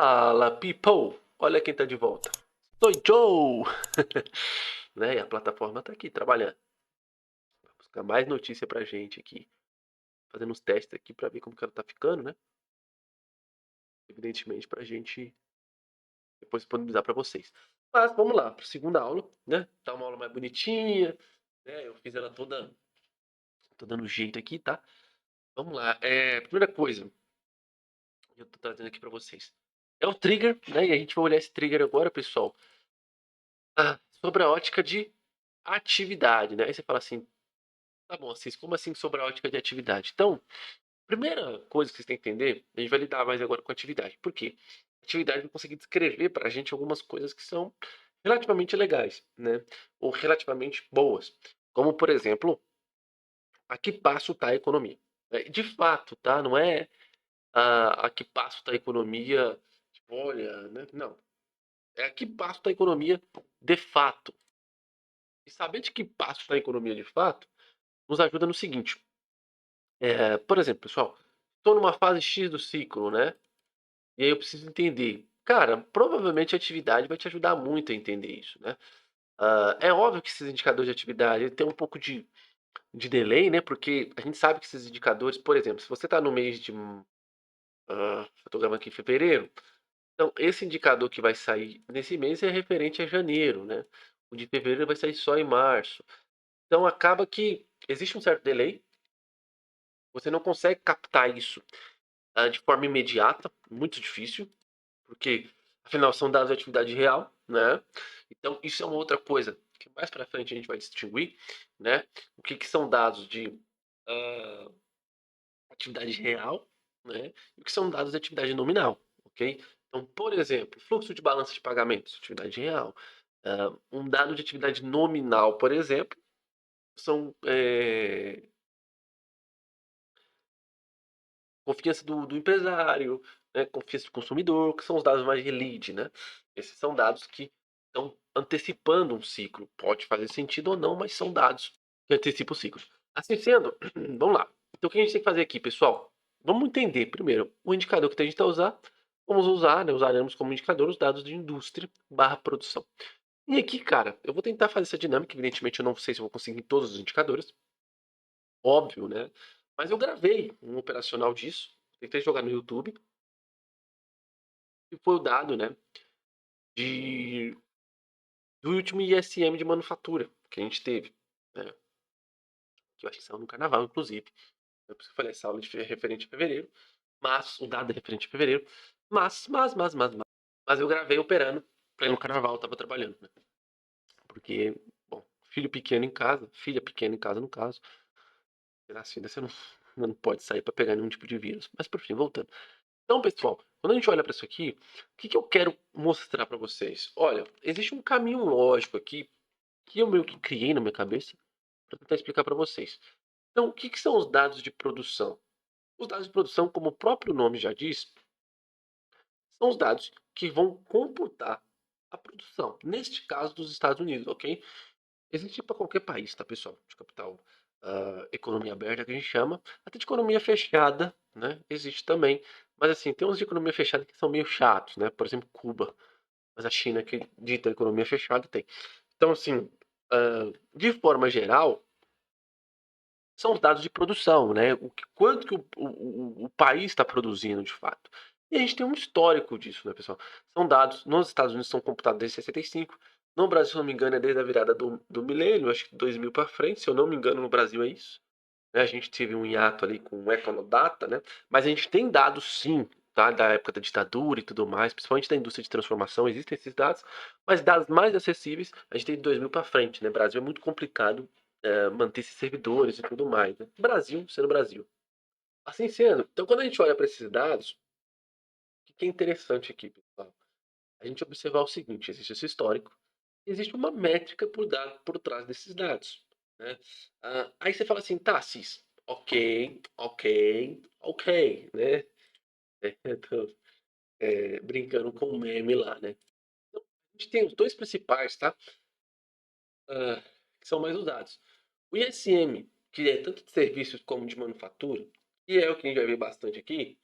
Fala, people! Olha quem tá de volta. Sou Joe! Né? E a plataforma tá aqui trabalhando. Vai buscar mais notícia pra gente aqui. Fazendo uns testes aqui pra ver como que ela tá ficando, né? Evidentemente pra gente depois disponibilizar pra vocês. Mas vamos lá, pra segunda aula, né? Tá uma aula mais bonitinha, né? Eu fiz ela toda. Tô dando jeito aqui, tá? Vamos lá. Primeira coisa que eu tô trazendo aqui pra vocês. É o trigger, né? E a gente vai olhar esse trigger agora, pessoal. Sobre a ótica de atividade, né? Aí você fala assim, tá bom, Assis, como assim sobre a ótica de atividade? Então, primeira coisa que vocês têm que entender, a gente vai lidar mais agora com atividade. Por quê? Atividade vai conseguir descrever pra gente algumas coisas que são relativamente legais, né? Ou relativamente boas. Como, por exemplo, a que passo está a economia. De fato, tá? Não é a que passo está a economia, tipo, olha, né? Não. É a que passo está a economia de fato. E saber de que passo está a economia de fato nos ajuda no seguinte. Por exemplo, pessoal, estou numa fase X do ciclo, né? E aí eu preciso entender. Cara, provavelmente a atividade vai te ajudar muito a entender isso, né? É óbvio que esses indicadores de atividade têm um pouco de delay, né? Porque a gente sabe que esses indicadores, por exemplo, se você está no mês de. Eu tô gravando aqui em fevereiro. Então, esse indicador que vai sair nesse mês é referente a janeiro, né? O de fevereiro vai sair só em março. Então, acaba que existe um certo delay. Você não consegue captar isso de forma imediata, muito difícil, porque afinal são dados de atividade real, né? Então isso é uma outra coisa que mais para frente a gente vai distinguir, né? O que são dados de ah, atividade real, né? E o que são dados de atividade nominal, ok? Então, por exemplo, fluxo de balança de pagamentos, atividade real. Um dado de atividade nominal, por exemplo, são confiança do empresário, né, confiança do consumidor, que são os dados mais de lead, né? Esses são dados que estão antecipando um ciclo. Pode fazer sentido ou não, mas são dados que antecipam o ciclo. Assim sendo, vamos lá. Então o que a gente tem que fazer aqui, pessoal? Vamos entender primeiro o indicador que a gente vai usar. Vamos usar, né, usaremos como indicador os dados de indústria barra produção. E aqui, cara, eu vou tentar fazer essa dinâmica. Evidentemente, eu não sei se eu vou conseguir em todos os indicadores. Óbvio, né? Mas eu gravei um operacional disso. Tentei jogar no YouTube. E foi o dado, né? De, do último ISM de manufatura que a gente teve. Né, que eu acho que saiu no carnaval, inclusive. Eu falei essa aula de referente a fevereiro. Mas, o dado é referente a fevereiro. Mas eu gravei operando pra ir no carnaval, eu tava trabalhando, né? Porque, bom, filho pequeno em casa, filha pequena em casa no caso. Assim, você não pode sair para pegar nenhum tipo de vírus. Mas por fim, voltando. Então, pessoal, quando a gente olha para isso aqui, o que eu quero mostrar para vocês? Olha, existe um caminho lógico aqui que eu meio que criei na minha cabeça para tentar explicar para vocês. Então, o que são os dados de produção? Os dados de produção, como o próprio nome já diz, são os dados que vão computar a produção. Neste caso, dos Estados Unidos, ok? Existe para qualquer país, tá, pessoal? De capital, economia aberta, que a gente chama, até de economia fechada, né? Existe também. Mas assim, tem uns de economia fechada que são meio chatos, né? Por exemplo, Cuba. Mas a China, que dita economia fechada, tem. Então, assim, de forma geral, são os dados de produção, né? Quanto que o país está produzindo de fato. E a gente tem um histórico disso, né, pessoal? São dados, nos Estados Unidos são computados desde 65. No Brasil, se eu não me engano, é desde a virada do milênio, acho que 2000 para frente, se eu não me engano, no Brasil é isso. Né? A gente teve um hiato ali com o Econodata, né? Mas a gente tem dados sim, tá? Da época da ditadura e tudo mais, principalmente da indústria de transformação, existem esses dados, mas dados mais acessíveis a gente tem de 2000 para frente, né? Brasil é muito complicado manter esses servidores e tudo mais, né? Brasil sendo Brasil. Assim sendo, então quando a gente olha para esses dados, o que é interessante aqui, pessoal? A gente observar o seguinte: existe esse histórico, existe uma métrica por trás desses dados. Né? Aí você fala assim, tá, Cis, ok, né? Tô, brincando com o meme lá, né? Então, a gente tem os dois principais, tá? Que são mais usados. O ISM, que é tanto de serviços como de manufatura, e é o que a gente vai ver bastante aqui,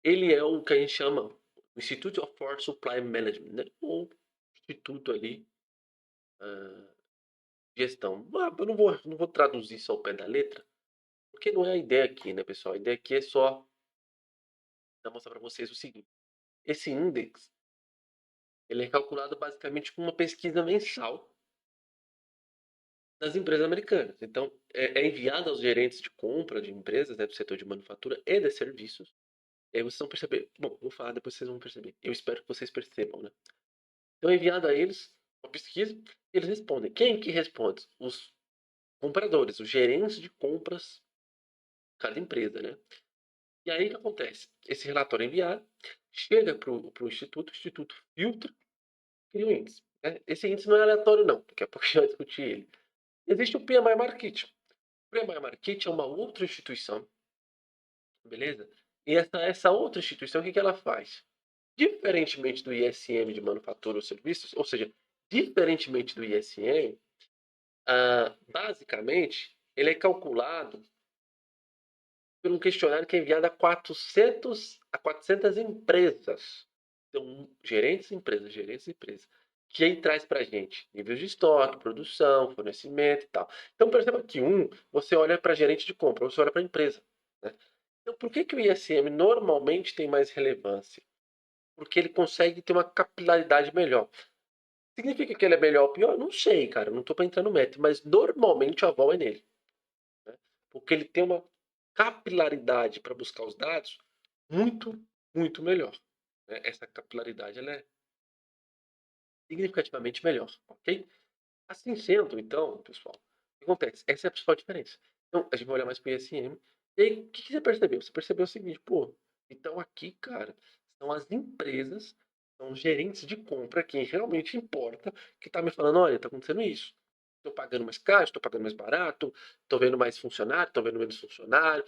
ele é o que a gente chama Institute for Supply Management, né? Um instituto ali, gestão. Eu não vou traduzir isso ao pé da letra, porque não é a ideia aqui, né, pessoal? A ideia aqui é só mostrar para vocês o seguinte. Esse índice, ele é calculado basicamente com uma pesquisa mensal das empresas americanas. Então, é enviado aos gerentes de compra de empresas, né, do setor de manufatura e de serviços. E aí vocês vão perceber. Bom, vou falar, depois vocês vão perceber. Eu espero que vocês percebam, né? Então, é enviado a eles uma pesquisa e eles respondem. Quem que responde? Os compradores, os gerentes de compras de cada empresa, né? E aí o que acontece? Esse relatório é enviado, chega para o instituto filtra, cria um índice. Né? Esse índice não é aleatório, não. Daqui a pouco a gente vai discutir ele. Existe o PMI Market. O PMI Market é uma outra instituição, beleza? E essa outra instituição, o que ela faz? Diferentemente do ISM de manufatura ou serviços, ou seja, diferentemente do ISM, basicamente, ele é calculado por um questionário que é enviado a 400 empresas. Então, gerentes de empresas, que aí traz para a gente níveis de estoque, produção, fornecimento e tal. Então, perceba que você olha para gerente de compra, você olha para a empresa. Né? Então, por que o ISM normalmente tem mais relevância? Porque ele consegue ter uma capilaridade melhor. Significa que ele é melhor ou pior? Não sei, cara. Não estou para entrar no mérito, mas normalmente a aval é nele. Né? Porque ele tem uma capilaridade para buscar os dados muito, muito melhor. Né? Essa capilaridade ela é significativamente melhor, ok? Assim sendo, então, pessoal, o que acontece? Essa é a principal diferença. Então, a gente vai olhar mais para o ISM. E aí, o que você percebeu? Você percebeu o seguinte, pô, então aqui, cara, são as empresas, são os gerentes de compra, quem realmente importa, que tá me falando, olha, tá acontecendo isso. Estou pagando mais caro, estou pagando mais barato, estou vendo mais funcionário, estou vendo menos funcionário.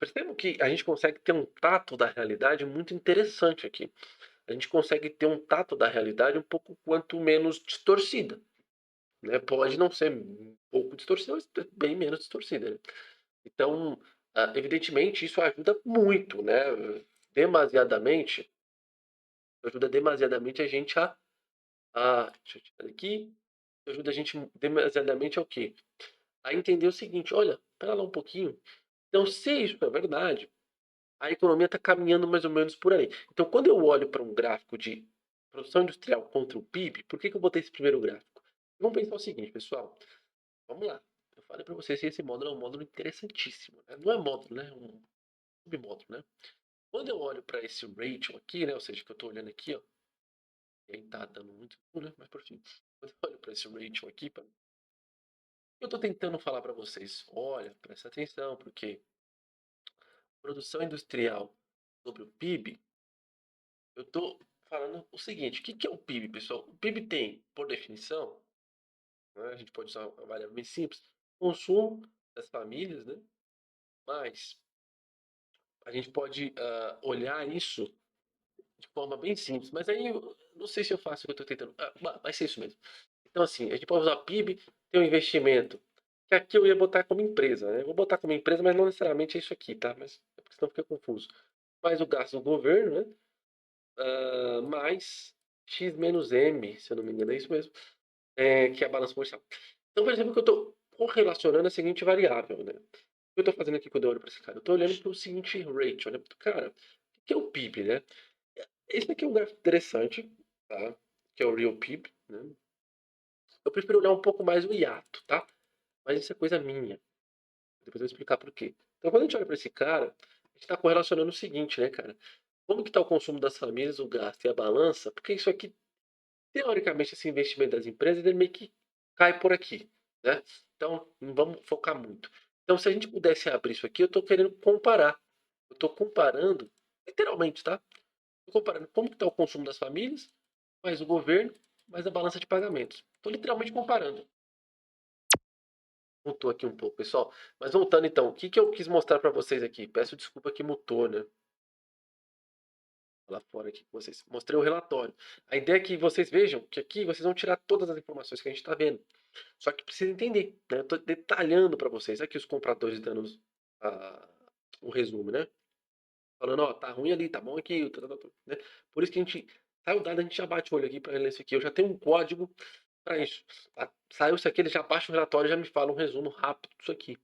Percebam que a gente consegue ter um tato da realidade muito interessante aqui. A gente consegue ter um tato da realidade um pouco quanto menos distorcida. Né? Pode não ser um pouco distorcida, mas bem menos distorcida. Né? Então, evidentemente, isso né? Demasiadamente, ajuda demasiadamente a gente deixa eu tirar aqui, ajuda a gente demasiadamente ao quê? A entender o seguinte, olha, para lá um pouquinho. Então, se isso é verdade, a economia está caminhando mais ou menos por aí. Então, quando eu olho para um gráfico de produção industrial contra o PIB, por que eu botei esse primeiro gráfico? Vamos pensar o seguinte, pessoal. Vamos lá. Eu falei para vocês que esse módulo é um módulo interessantíssimo. Né? Não é módulo, né? É um submódulo, né? Quando eu olho para esse ratio aqui, né? Ou seja, que eu estou olhando aqui, ó. E aí tá dando muito, né? Mas por fim. Quando eu olho para esse ratio aqui, eu estou tentando falar para vocês. Olha, presta atenção, porque produção industrial sobre o PIB, eu estou falando o seguinte: o que é o PIB, pessoal? O PIB tem, por definição, né, a gente pode usar uma variável bem simples, consumo das famílias, né? Mas a gente pode olhar isso de forma bem simples. Mas aí eu não sei se eu faço o que eu estou tentando. Vai ser isso mesmo. Então, assim, a gente pode usar PIB, ter um investimento, que aqui eu ia botar como empresa, né? Eu vou botar como empresa, mas não necessariamente é isso aqui, tá? Mas é porque senão fica confuso. Mais o gasto do governo, né? Mais X menos M, se eu não me engano, é isso mesmo, que é a balança comercial. Então, por exemplo, que eu estou correlacionando a seguinte variável, né? O que eu estou fazendo aqui quando eu olho para esse cara? Eu estou olhando para o seguinte ratio, né? Cara, o que é o PIB, né? Esse aqui é um gráfico interessante, tá? Que é o Real PIB, né? Eu prefiro olhar um pouco mais o hiato, tá? Mas isso é coisa minha. Depois eu vou explicar por quê. Então, quando a gente olha para esse cara, a gente está correlacionando o seguinte, né, cara? Como que está o consumo das famílias, o gasto e a balança? Porque isso aqui, teoricamente, esse investimento das empresas, ele meio que cai por aqui, né? Então, não vamos focar muito. Então, se a gente pudesse abrir isso aqui, eu estou querendo comparar. Eu estou comparando, literalmente, tá? Estou comparando como que está o consumo das famílias, mais o governo, mais a balança de pagamentos. Estou literalmente comparando. Mutou aqui um pouco, pessoal. Mas voltando então, o que que eu quis mostrar para vocês aqui? Peço desculpa que mutou, né? Lá fora aqui com vocês. Mostrei o relatório. A ideia é que vocês vejam que aqui vocês vão tirar todas as informações que a gente está vendo. Só que precisa entender, né? Eu estou detalhando para vocês. Aqui os compradores dando o resumo, né? falando, ó, tá ruim ali, tá bom aqui, né? Por isso que a gente, sai o dado, a gente já bate o olho aqui para ler isso aqui. Eu já tenho um código para isso. Tá? Saiu isso aqui, ele já baixa o relatório e já me fala um resumo rápido disso aqui.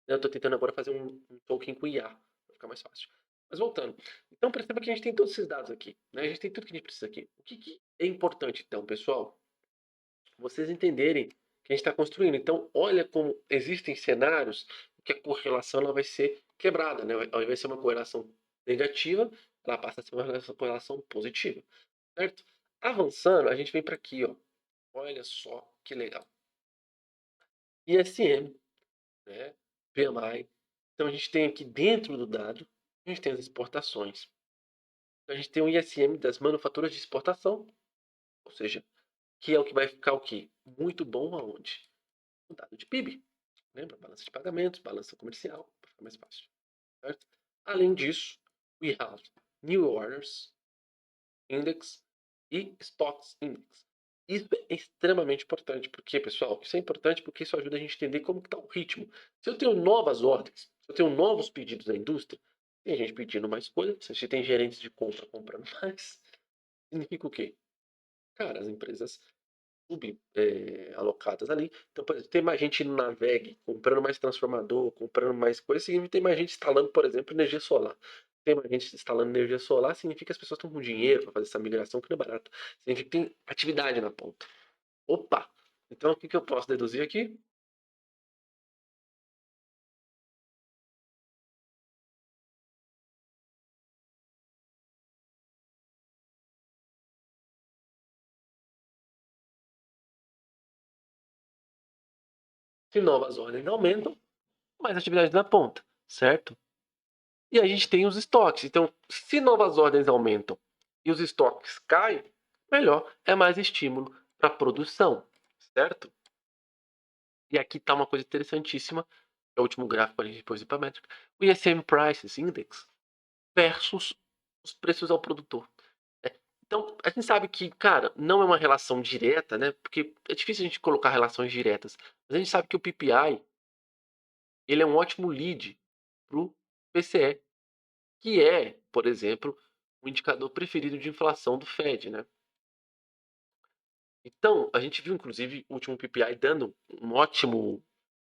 Eu tô tentando agora fazer um token com IA, para ficar mais fácil. Mas voltando. Então perceba que a gente tem todos esses dados aqui, né? A gente tem tudo que a gente precisa aqui. O que, que é importante, então, pessoal? Vocês entenderem que a gente está construindo. Então, olha como existem cenários que a correlação ela vai ser quebrada, né? Ao invés de ser uma correlação negativa, ela passa a ser uma correlação positiva, certo? Avançando, a gente vem para aqui, ó. Olha só que legal. ISM, né? PMI. Então, a gente tem aqui dentro do dado, a gente tem as exportações. Então, a gente tem o ISM das manufaturas de exportação, ou seja, que é o que vai ficar o quê? Muito bom aonde? No dado de PIB. Lembra? Balança de pagamentos, balança comercial, para ficar mais fácil. Certo? Além disso, we have New Orders Index e Stocks Index. Isso é extremamente importante, porque, pessoal, isso é importante porque isso ajuda a gente a entender como está o ritmo. Se eu tenho novas ordens, se eu tenho novos pedidos da indústria, tem gente pedindo mais coisas, se tem gerentes de compra comprando mais, significa o quê? Cara, as empresas alocadas ali. Então, por exemplo, tem mais gente indo na VEG, comprando mais transformador, comprando mais coisa, significa que tem mais gente instalando, por exemplo, energia solar. Tem mais gente instalando energia solar, significa que as pessoas estão com dinheiro para fazer essa migração, que não é barato. Significa que tem atividade na ponta. Opa! Então, o que, que eu posso deduzir aqui? Que novas ordens aumentam, mais atividade na ponta, certo? E a gente tem os estoques. Então, se novas ordens aumentam e os estoques caem, melhor, é mais estímulo para a produção, certo? E aqui está uma coisa interessantíssima, é o último gráfico para a gente depois ir para a métrica. O ISM Prices Index versus os preços ao produtor. Então, a gente sabe que, cara, não é uma relação direta, né? Porque é difícil a gente colocar relações diretas. Mas a gente sabe que o PPI, ele é um ótimo lead para o PCE, que é, por exemplo, o indicador preferido de inflação do Fed, né? Então, a gente viu, inclusive, o último PPI dando um ótimo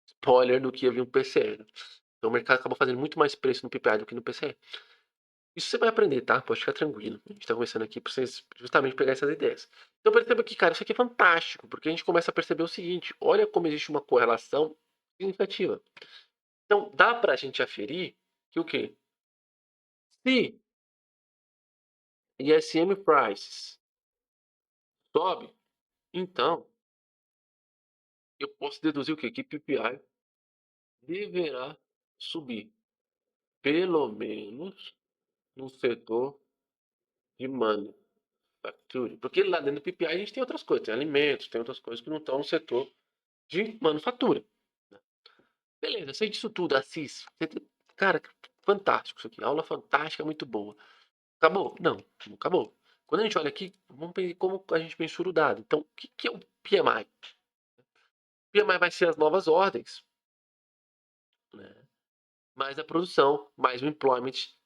spoiler do que ia vir o PCE, né? Então o mercado acabou fazendo muito mais preço no PPI do que no PCE. Isso você vai aprender, tá? Pode ficar tranquilo. A gente tá começando aqui pra vocês justamente pegar essas ideias. Então perceba que, cara, isso aqui é fantástico, porque a gente começa a perceber o seguinte: olha como existe uma correlação significativa. Então dá pra gente aferir que o quê? Se ISM prices sobe, então eu posso deduzir o quê? Que PPI deverá subir, pelo menos no setor de manufacturing. Porque lá dentro do PPI a gente tem outras coisas, tem alimentos, tem outras coisas que não estão no setor de manufatura. Né? Beleza, sei disso tudo, Assis. Cara, fantástico isso aqui. Aula fantástica, muito boa. Acabou? Não, não acabou. Quando a gente olha aqui, vamos ver como a gente mensura o dado. Então, o que é o PMI? O PMI vai ser as novas ordens, né? Mais a produção, mais o employment,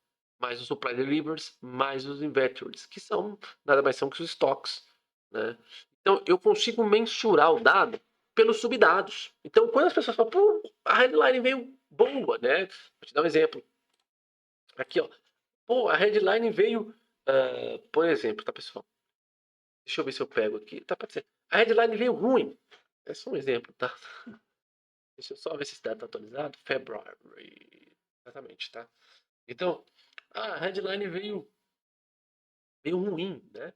mais o supply deliveries, mais os inventories, que são nada mais são que os estoques, né? Então eu consigo mensurar o dado pelos subdados. Então quando as pessoas falam, pô, a headline veio boa, né? Vou te dar um exemplo. Aqui, ó. Pô, a headline veio, por exemplo, tá pessoal? Deixa eu ver se eu pego aqui. Tá, pode ser. A headline veio ruim. É só um exemplo, tá? Deixa eu só ver se esse dado tá atualizado. February. Exatamente, tá? Então, a headline veio ruim, né?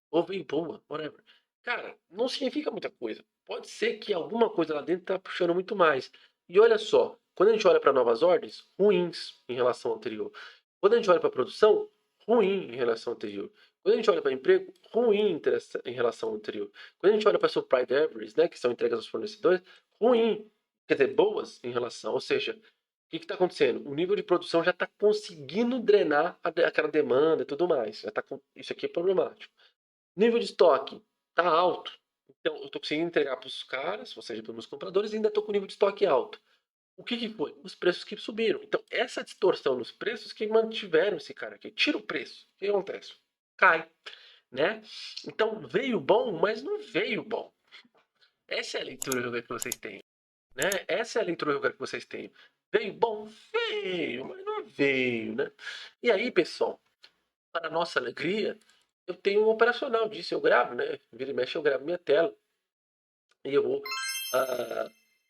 Ou veio boa, whatever. Cara, não significa muita coisa. Pode ser que alguma coisa lá dentro tá puxando muito mais. E olha só, quando a gente olha para novas ordens, ruins em relação ao anterior. Quando a gente olha para produção, ruim em relação ao anterior. Quando a gente olha para emprego, ruim em relação ao anterior. Quando a gente olha para supply deliveries, né, que são entregas aos fornecedores, ruim, quer dizer, boas em relação. Ou seja, o que está acontecendo? O nível de produção já está conseguindo drenar aquela demanda e tudo mais. Já tá isso aqui é problemático. Nível de estoque está alto. Então, eu estou conseguindo entregar para os caras, ou seja, para os meus compradores, e ainda estou com nível de estoque alto. O que foi? Os preços que subiram. Então, essa distorção nos preços que mantiveram esse cara aqui. Tira o preço. O que acontece? Cai, né? Então, veio bom, mas não veio bom. Essa é a leitura que eu quero que vocês tenham, né? Essa é a leitura que eu quero que vocês tenham. Veio bom? Veio, mas não veio, né? E aí, pessoal, para nossa alegria, eu tenho um operacional disso. Eu gravo, né? Vira e mexe, eu gravo minha tela. E eu vou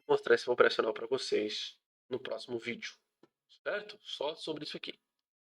mostrar esse operacional para vocês no próximo vídeo, certo? Só sobre isso aqui.